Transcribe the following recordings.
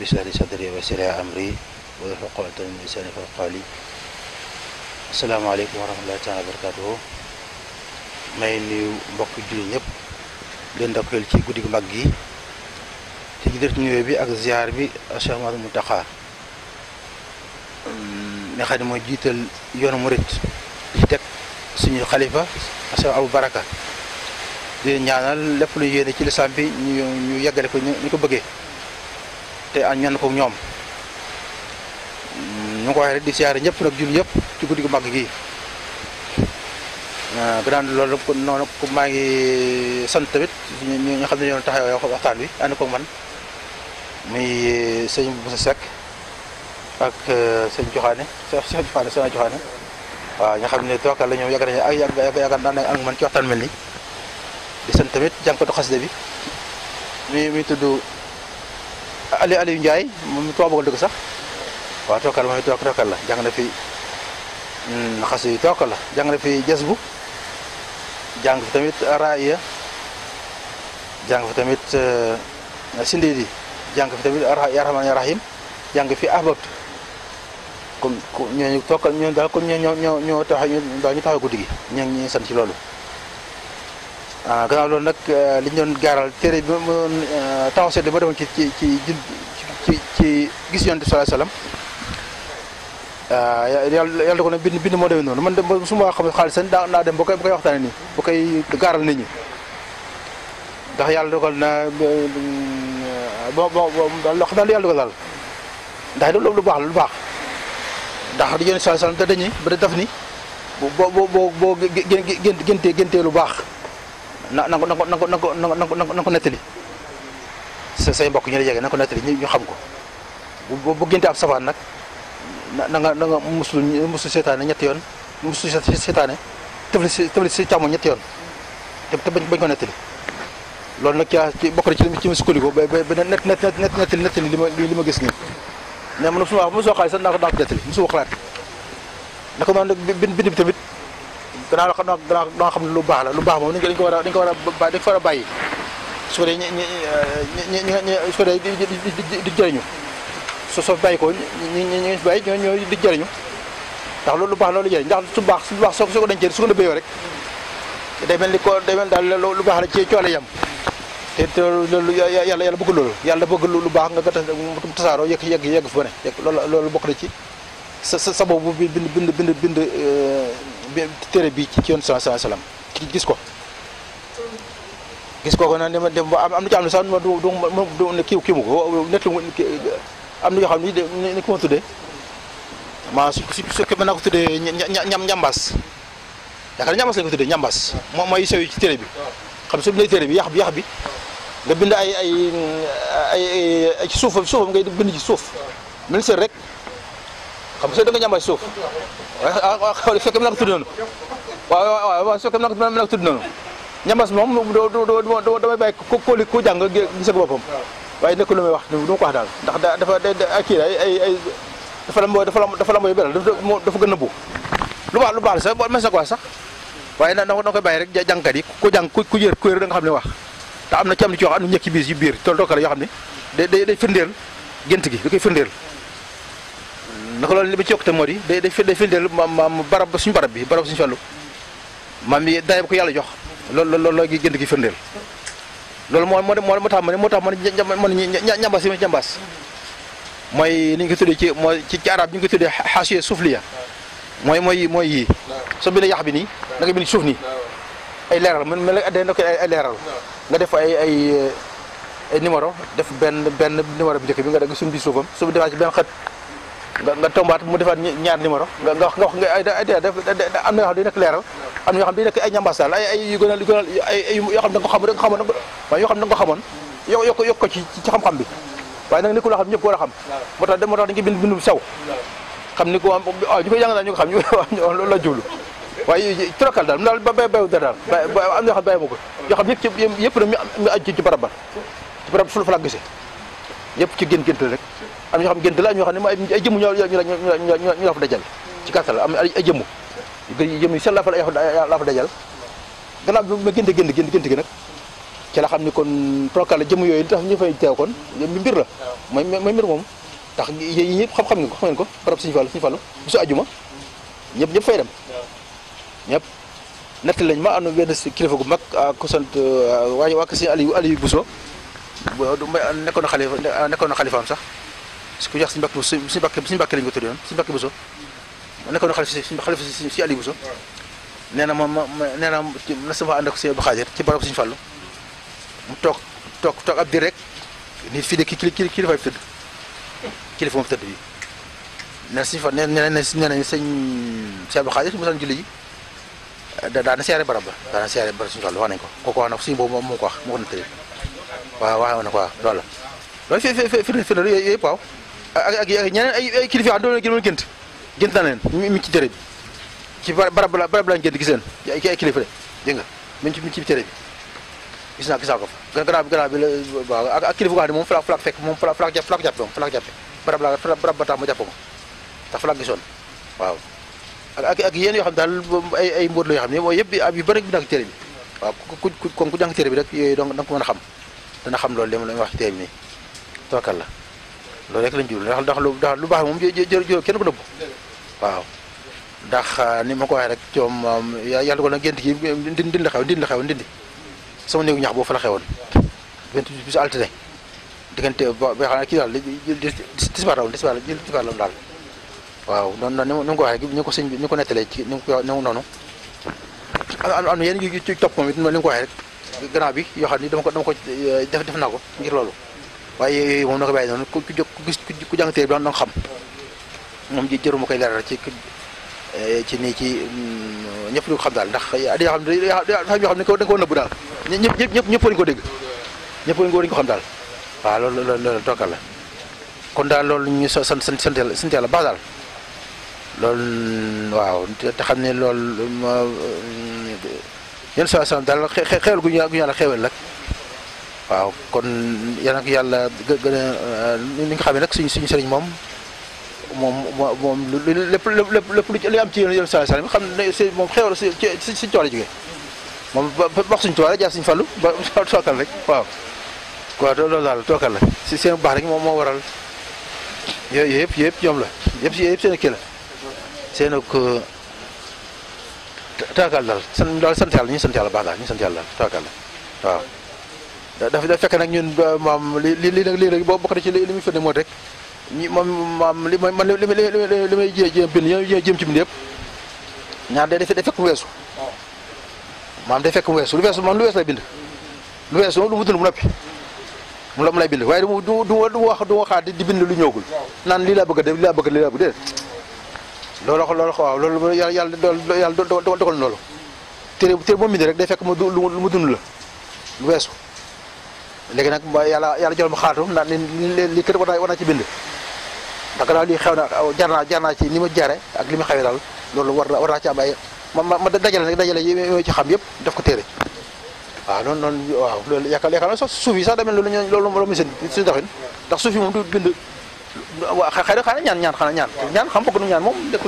اشرح لي صدري ويسر لي أمري واحلل عقدة من لساني يفقهوا قولي. Asalaamaaleykum wa rahmatullahi taala wa barakaatuhu. May nuyu mbokk julli ñëpp leen ndokkeel ci guddi gu mag gi ci jiital nuyoo bi ak ziar bi Cheikh Mouhamadou Mountakha nga xam ne mooy jiital yoonu murit di ci teg suñu xalifa Cheikh Abou Baraka di ñaanal lépp lu yéene ci lislaam bi ñu yeggale ko ñu ko bëggee te ñaan ko ñoom ñu ko waxee rek di siyaare ñëpp nag julli ñëpp ci guddi gu mag gi gannaaw loolu noonu maa ngi sant tamit ñu xam ne ñoo taxawee waxtaan wi ànd ko man muy sëñ Boussa Seck ak sëñ Joxaane sëñ Joxaane waaw nga xam ne tookal la ñoom yàgg nañu yàgg naan ak man ci waxtaan mel ni di sant tamit jànkatu xasida bi mi tudd Aliou Ndiaye moom Tuubaa bëggal dëgg sax waaw tookal mooy tookal la jàng na fi xasida yi tookal la jàng na fi jas bu jàng fi tamit raaya jàng fi tamit sindidi jàng fi tamit ya rahmaan ya rahim jàng fi ahbab comme ñooñu tookal ñooñu daal comme ñoo taxaw guddi gi ñu ngi sant ci loolu. Gannaaw loolu nag li ñu doon gaaral téere bi ma doon taxaw seetlu ma demoon ci gis Yonent bi sallallahu alayhi wasallam yàlla ko ne bind moo demee noonu man de su ma xam xaalis sax naa dem ba koy waxtaane nii ba koy gaaral nit ñi ndax yàlla dogal na daal yàlla dogal daal ndax lu baax la lu baax ndax di Yonent sallallahu alayhi wasallam dañuy ba def ni boo géntee lu baax na ko nettali say mbokk ñu la jege na ko nettali ñu xam ko bu génte ab safaan nag na nga musul seetaane ñetti yoon musul seetaane tëfli si càmmoñ ñetti yoon te bañ ko nettali loolu nag ci bokk na ci ma sukkandiku ba nettali li ma gis nii mais man mosoo xaalis sax naa ko nettali mosuma xalaat naka noonu nag bind bi tamit danaa xam ne lu baax la lu baax moom dañ ko war a bàyyi su ko dee su ko dee di jëriñu soo bàyyi ko ñu bàyyi ñoo di jëriñu ndax loolu lu baax loolu jëriñ ndax su baax soo ko dencee su ko nëbbee rek day mel daal lu baax la ci coole yam te loolu yàlla bëgg loolu yàlla bëgg lu baax nga tasaaroo yegg fu ne loolu bokk na ci sa boobu bind téere bi ci yoon sallallahu alayhi wasallam gis ko nag dama dem am na ci am na sax du kii mu ko net am na yoo xam ni ko ma tuddee maa su mën naa ko tuddee ñambaas yaakaar ñambaas lañ ko tuddee ñambaas moom mooy sew ci téere bi xam su bindee téere bi yax bi nga bind ay ci suufam ngay bind ci suuf mel seet rek xam nga da nga ñambaas ci suuf waaw fekk mën naa ko tudd noonu waaw fekk mën naa ko tudd noonu ñambas moom damay bàyyi ku jàng gis ak boppam waaye nekk lu may wax du ma ko wax daal ndax dafa kii ay dafa la mooy beral dafa gën a bu lu baax la sax mes na ko wax sax waaye na koy bàyyi rek jàngkat yi ku jàng ku yër da nga xam ne wax te am na ci yoo xam am na ñekki biir yu biir tool dookale yoo xam ne day firndeel gént gi da koy firndeel naka loolu li ma ci yokkute moo di day firndeel maam barab suñu Fallu maam yi daay ba ko yàlla jox loolu gi gént gi firndeel loolu moo tax man ñambaas yi ma ñambaas mooy ni ñu ko tuddee ci arab ñu ngi ko tuddee xaasiya sufliya mooy yii soo bindee yax bi nii da nga bind suuf nii ay leeral mel na ko ay leeral nga def ay numéro def benn numéro bi njëkk bi nga dagg suñ bi suufam su defaat ci benn xët nga tombaat mu defaat ñaar numéro nga wax am na yoo xam ne day nekk leeral am na yoo xam ne day nekk ay ñambaas daal ay yu gën a ay yoo xam ne da nga ko xamoon waaye yoo xam ne da nga ko xamoon yokk ko ci xam-xam bi waaye nag nekkul loo xam ne ñëpp war a xam moo tax dañ koy bind bindu sew xam ni ko waaw ñu koy jàng daal ñu ko xam loolu la jublu waaye trocal daal mu daal bayu da daal am na yoo xam ne bàyyi ma ko yoo xam yëpp nag mu aju ci barab fu la gisee yëpp ci gént rek am ñoo xam gént la am ñoo xam ne ay jëmm ñu la fa dajal ci gàttal am ay jëmm yu sell la fa dajal gannaaw bi ma gént gi nag ci la xam ni kon tookal la jëm yooyu li tax ñu fay teew kon mbir la mooy mbir moom tax yi ñëpp xam ngeen ko barab Sëñ Fallu bisu àjjuma ñëpp fay dem ñëpp nett lañ ma am na benn kilifa gu mag ku sant waa Sëñ Aliou Bousso nekkoon na xalifaam sax ku jox Sëñ Mbàkke lañ ko tuddoon Sëñ Mbàkke Bousso nekkoon na xalifa si Aliou Bousso nee na na sama ànd ak Sëñ Abdou Khadir ci barab Sëñ Fallu mu toog ab diir rek nit fii de kilifa fi tëdd kilifa moom tëdd bi nee na Sëñ Fallu nee na Sëñ Abdou Khadir mu saan julli ji daana seere barab Sëñ Fallu wax nañ ko kooku wax na Sëñ boobu moo ko wax moo ko nettali waaw wax na ko waaw loolu la loolu fi yooyu yëpp waaw ak ñeneen ay kilifa yoo xam ne doon gént na leen mi ci téere bi ci barab lañ gént gis leen ay kilifa de dégg nga mi ci téere bi gis naa ko fa gannaaw bi la waaw ak kilifa goo xam ne moom fa la fekk moom fa la jàppe moom fa la jàppe barab ba tax ma jàpp ko tax fa la gisoon waaw ak yéen yoo xam daal ay mbóot la yoo xam ne mooy yëpp yu bëri bi nag téere bi waaw ku jàng téere bi rek yooyu donc da nga ko mën a xam dana xam loolu li ma wax ci téere bi nii tookal la loolu rek lañ jublu ndax lu baax moom jë kenn ko nëbbu waaw ndax ni ma ko waxee rek coom yàlla ko na gént gi ndindi la xew ndindi sama néegu ñax boobu fa la xewoon 28 bisu altine diggante ba xam ne kii daal tisbaar la daal waaw noonu ni ma ko waxee ni ko sëñ bi ni ko nettalee ci ni ko noonu am na yenn yu ci topp moom it ni ma ko waxee rek gannaaw bi yoo xam ni dama ko def naa ko ngir loolu waaye yooyu moom na ko bàyyi noonu ku jàng téere bi da nga xam moom jëru ma koy leeral ci nii ci ñëpp lu ko xam daal ndax yoo xam ne dafa yoo xam ne da nga ko nëbbu daal ñëpp lañu ko dégg ñëpp lañu ko xam daal waaw loolu tookal la kon daal loolu ñu sant yàlla baax daal loolu waaw te xam ne loolu yenn saa daal xewal gu ñu yàlla xewal nag waaw kon yal na ko yàlla gën a ni nga xam ne nag suñu sëriñ moom lépp lu am ci yéen saa saa xam ne moom xewal si suñu tool yi jógee moom wax suñu tool jaar suñu Fallu ba tookal rek waaw loolu daal tookal la si seen baax rek moom moo waral yooyu yëpp ñoom la yëpp seen kii la seen ko tookal daal sant yàlla ñu sant yàlla baax daal ñu sant yàlla daal tookal la waaw dafa fekk nag ñun maam lii nag boo bokk na ci li muy firnde moo rek maam li may jéem bind jéem ci bind yëpp ñaar day fekk mu weesu maam day fekk mu weesu lu weesu lay bind lu weesu moom lu mu dund mu noppi mu lay bind waaye du waxaat di bind lu ñëwagul naan lii laa bëgg a def lii laa bëgg déedéet loolu waaw loolu yàlla dogal na loolu téere moom bind rek day fekk lu mu dund la lu weesu léegi nag yàlla jël ma xaatu ndax li kër war naa ci bind ndax daal lii xew na jaar naa ci ni ma jaare ak li ma xewee daal loolu war naa ci am ay ma dajale yi ci xam yëpp def ko téere waaw noonu waaw loolu yaakaar naa sax suuf yi sax demee loolu muy seen doxin ndax suuf yi moom du bind xëy na ñaan xam bëgg nu ñaan moom dëkk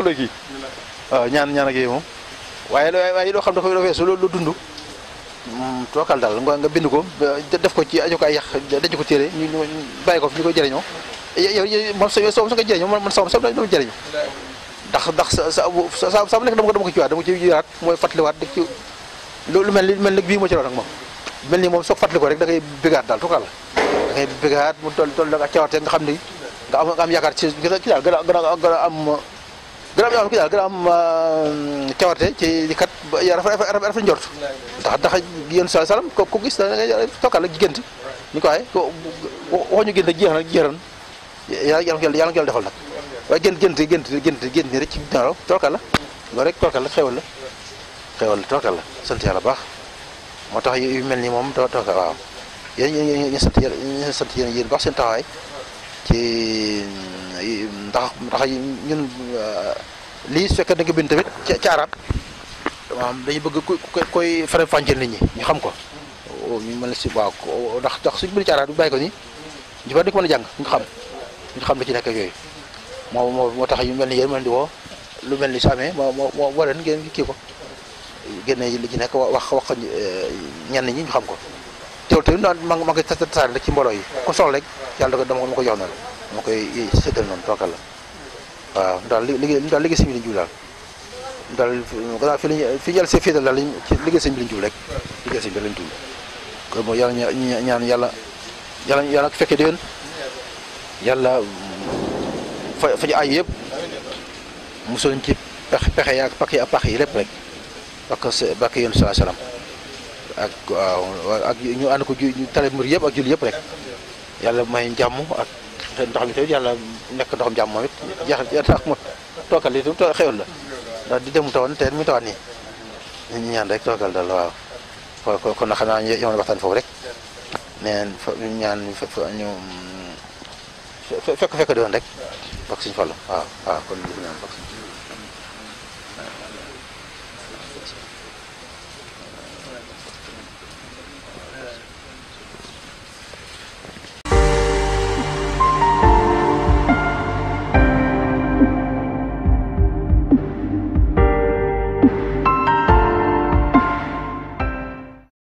looy kii waaw ñaan ak yooyu moom waaye loo xam dafa weesu lu dund tookal daal nga bind ko def ko ci aju ko ay yàq denc ko téere ñu bàyyi ko fi ñu koy jëriñoo yow moom sa nga jëriñoo man sama dama jëriñu ndax sa nekk dama ko ci waat dama ci yaraat mooy fàttaliwaat dëkk ci lu mel ni bii moo ci raw nag moom mel ni moom soo fàttali ko rek da ngay bëggaat daal tookal la da ngay bëggaat mu toll ak cawarte nga xam ni nga am yaakaar ci kii daal gën a am cawarte ci kat rafet njort ndax yéen sa salam ko gis da ngay tookal la gént ni ko waxee waxuñu gént ak jeexan yàlla nga defal nag waaye gént ni rek ci naaw tookal la loolu rek tookal la xewal la tookal la sant yàlla baax moo tax yu mel ni moom tookal waaw yéen sant yéen baax seen taxawaay ci ndax ñun lii su fekkee da nga bind tamit ci arab maanaam dañu bëgg koy faram fàcceel nit ñi ñu xam ko ñu mën si waaw ndax suñu bind ci arab bi bàyyi ko ni ñu bari dañ ko mën a jàng ñu xam la ci nekk ak yooyu moo tax yu mel ni yéen mën di woo lu mel ni su amee moo leen ngeen kii ko génne li ci nekk wax ñenn ñi ñu xam ko teewul tamit ma koy tasaare rek ci mbooloo yi ku soxla rek yàlla dama ko jox noonu dama koy séddal noonu tookal la waaw daal liggéey sëñ bi lañ jub daal gannaaw fi ñu yàlla see féetal daal ci liggéey sëñ bi lañ jub rek liggéey sëñ bi lañ jub kon mooy yàlla ñaan yàlla fekkee déwén yàlla fa ñu ay yëpp mosul ci pexe yi ak pax yi lépp rek bakk yoon sallallahu alayhi wasallam ak waaw ak ñu ànd ko ñu tale mbir yëpp ak julli yëpp rek yàlla may jàmm ak ndox mi tamit yàlla nekk ndoxam jàmm moom it jeexal tax mo tookal li tam xewal la ndax di dem tawoon te mi tawaat nii ñu ñaan rek tookal daal waaw kon na xam naa ñu waxtaan foofu rek neen ñaan ñu fekk doon rek bak suñu Fallu waaw kon ñu ñaan bak